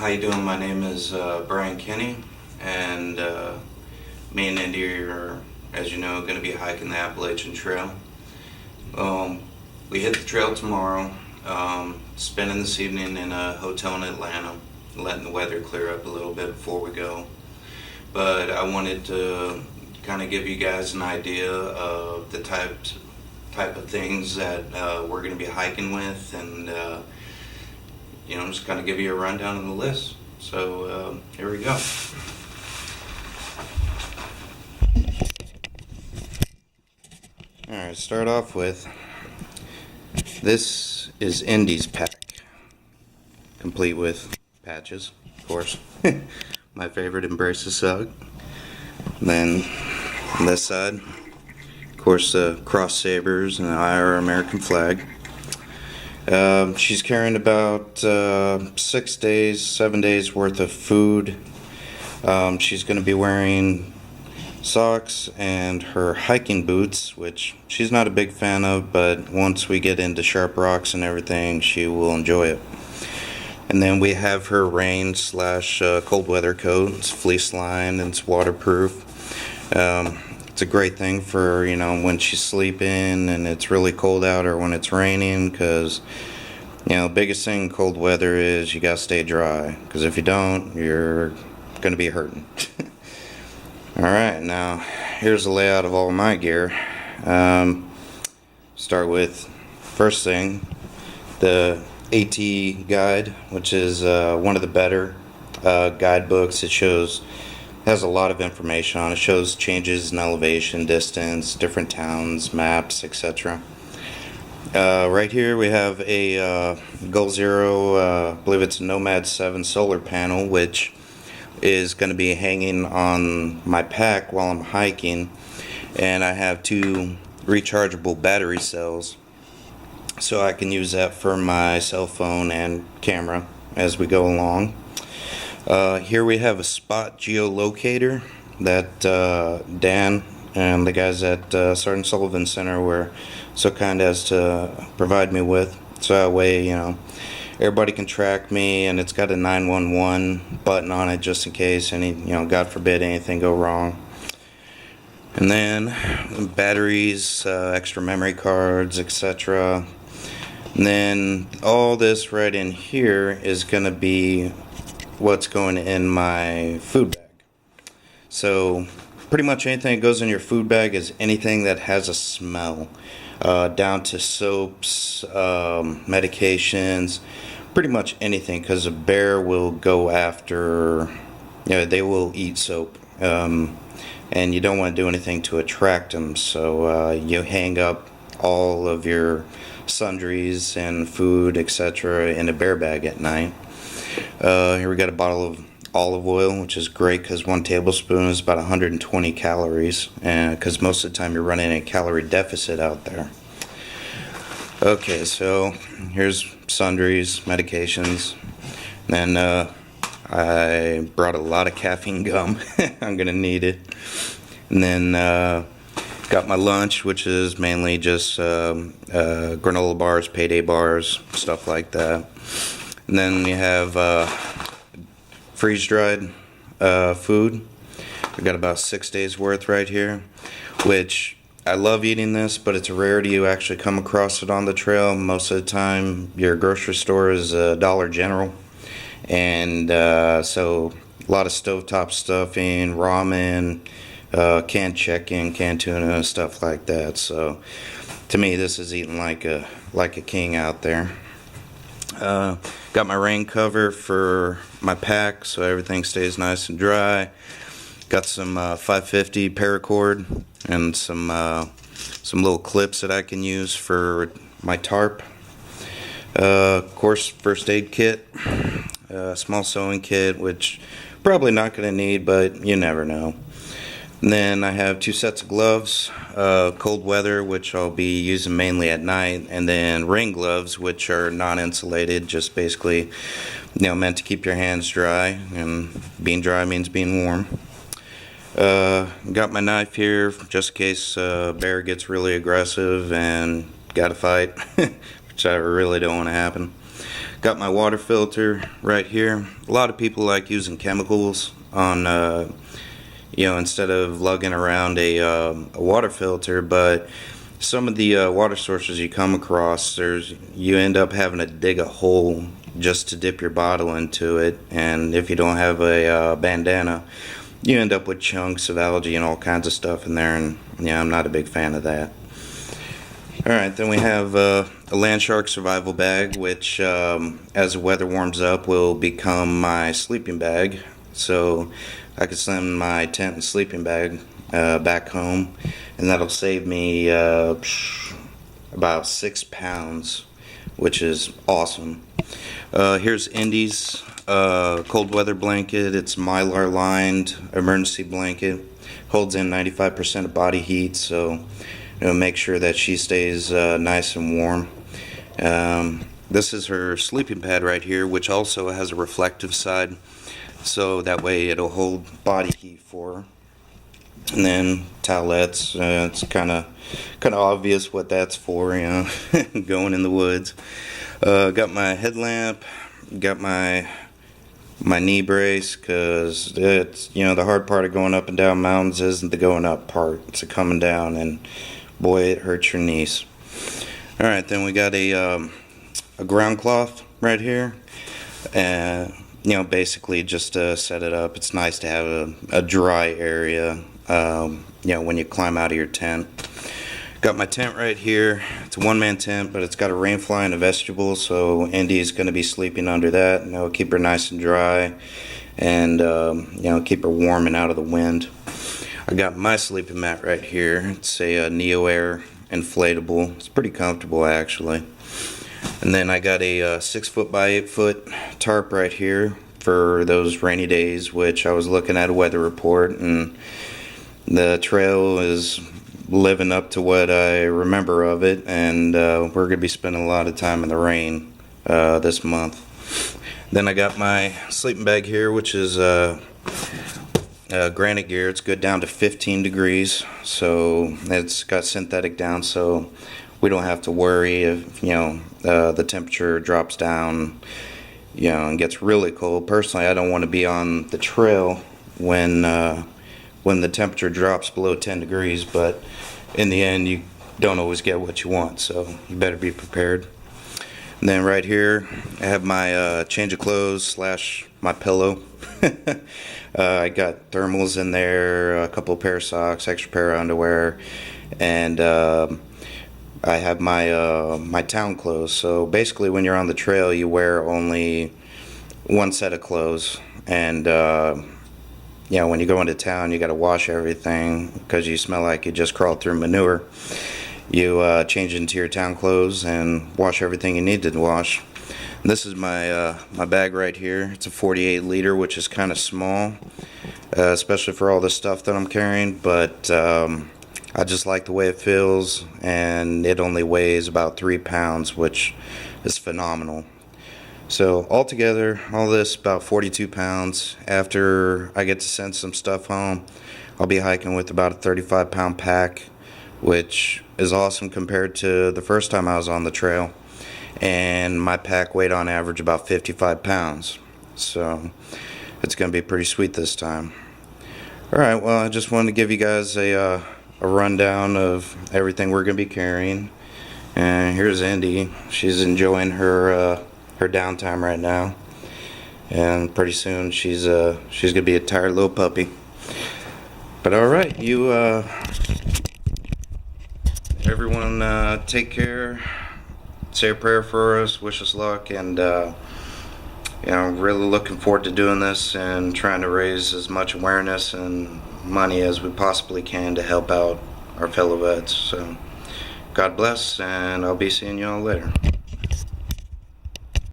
How you doing? My name is Brian Kenney, and me and Indy are, as you know, going to be hiking the Appalachian Trail. We hit the trail tomorrow, spending this evening in a hotel in Atlanta, letting the weather clear up a little bit before we go. But I wanted to kind of give you guys an idea of the type of things that we're going to be hiking with, and just kind of give you a rundown of the list. So here we go. Alright, start off with, this is Indy's pack, complete with patches, of course. My favorite, Embrace the Suck. Then on this side, of course, the cross sabers and the IR American flag. She's carrying about 7 days worth of food. She's going to be wearing socks and her hiking boots, which she's not a big fan of, but once we get into sharp rocks and everything, she will enjoy it. And then we have her rain / cold weather coat. It's fleece lined and it's waterproof. It's a great thing for, when she's sleeping and it's really cold out, or when it's raining, because the biggest thing in cold weather is you gotta stay dry, because if you don't, you're gonna be hurting. Alright, now here's the layout of all my gear. Start with, first thing, the AT guide, which is one of the better guidebooks. It has a lot of information on it. It shows changes in elevation, distance, different towns, maps, etc. Right here we have a Goal Zero, I believe it's a Nomad 7 solar panel, which is going to be hanging on my pack while I'm hiking. And I have 2 rechargeable battery cells, so I can use that for my cell phone and camera as we go along. Here we have a spot geolocator that Dan and the guys at Sergeant Sullivan Center were so kind as to provide me with, so that way everybody can track me, and it's got a 911 button on it just in case any, God forbid, anything go wrong. And then batteries, extra memory cards, etc. And then all this right in here is going to be what's going in my food bag. So pretty much anything that goes in your food bag is anything that has a smell, down to soaps, medications, pretty much anything, because a bear will go after, they will eat soap, and you don't want to do anything to attract them, so you hang up all of your sundries and food, etc. in a bear bag at night. Here we got a bottle of olive oil, which is great because 1 tablespoon is about 120 calories, because most of the time you're running a calorie deficit out there. Okay, so here's sundries, medications. Then I brought a lot of caffeine gum. I'm gonna need it. And then got my lunch, which is mainly just granola bars, payday bars, stuff like that. And then you have freeze-dried food. We got about 6 days worth right here, which I love eating this, but it's a rarity you actually come across it on the trail. Most of the time your grocery store is Dollar General, and so a lot of stovetop stuffing, ramen, canned chicken, canned tuna, stuff like that. So to me, this is eating like a king out there. Got my rain cover for my pack so everything stays nice and dry. Got some 550 paracord and some little clips that I can use for my tarp. Of course, first aid kit, small sewing kit, which probably not going to need, but you never know. And then I have 2 sets of gloves, cold weather, which I'll be using mainly at night, and then rain gloves, which are non-insulated, just basically, meant to keep your hands dry, and being dry means being warm. Got my knife here just in case a bear gets really aggressive and gotta fight, which I really don't want to happen. Got my water filter right here. A lot of people like using chemicals on, instead of lugging around a water filter, but some of the water sources you come across, you end up having to dig a hole just to dip your bottle into it, and if you don't have a bandana, you end up with chunks of algae and all kinds of stuff in there, and yeah, I'm not a big fan of that. Alright, then we have a land shark survival bag, which as the weather warms up will become my sleeping bag, so I can send my tent and sleeping bag back home, and that'll save me about 6 pounds, which is awesome. Here's Indy's cold weather blanket. It's mylar lined emergency blanket, holds in 95% of body heat, so make sure that she stays nice and warm. This is her sleeping pad right here, which also has a reflective side, so that way it'll hold body heat for her. And then towelettes, it's kind of obvious what that's for, going in the woods. Got my headlamp, got my knee brace, because it's, the hard part of going up and down mountains isn't the going up part, it's the coming down, and boy, it hurts your knees. Alright, then we got a ground cloth right here, and basically just to set it up. It's nice to have a dry area when you climb out of your tent. Got my tent right here. It's a one-man tent, but it's got a rain fly and a vestibule, so Indy's going to be sleeping under that, and it'll keep her nice and dry, and keep her warm and out of the wind. I got my sleeping mat right here. It's a Neo Air inflatable. It's pretty comfortable, actually. And then I got a 6-foot by 8-foot tarp right here for those rainy days, which I was looking at a weather report, and the trail is living up to what I remember of it, and we're going to be spending a lot of time in the rain this month. Then I got my sleeping bag here, which is granite gear. It's good down to 15 degrees, so it's got synthetic down, so we don't have to worry if the temperature drops down and gets really cold. Personally, I don't want to be on the trail when the temperature drops below 10 degrees, but in the end you don't always get what you want, so you better be prepared. And then right here I have my change of clothes / my pillow. I got thermals in there, a couple of pair of socks, extra pair of underwear, and I have my town clothes. So basically when you're on the trail you wear only one set of clothes, and when you go into town you got to wash everything because you smell like you just crawled through manure. You change into your town clothes and wash everything you need to wash. And this is my bag right here. It's a 48 liter, which is kind of small, especially for all the stuff that I'm carrying, but I just like the way it feels, and it only weighs about 3 pounds, which is phenomenal. So altogether, all this about 42 pounds. After I get to send some stuff home, I'll be hiking with about a 35-pound pack, which is awesome compared to the first time I was on the trail. And my pack weighed on average about 55 pounds. So it's going to be pretty sweet this time. Alright, well, I just wanted to give you guys a rundown of everything we're going to be carrying. And here's Indy. She's enjoying her downtime right now. And pretty soon she's going to be a tired little puppy. But alright, everyone take care. Say a prayer for us, wish us luck, and really looking forward to doing this and trying to raise as much awareness and money as we possibly can to help out our fellow vets. So God bless, and I'll be seeing y'all later.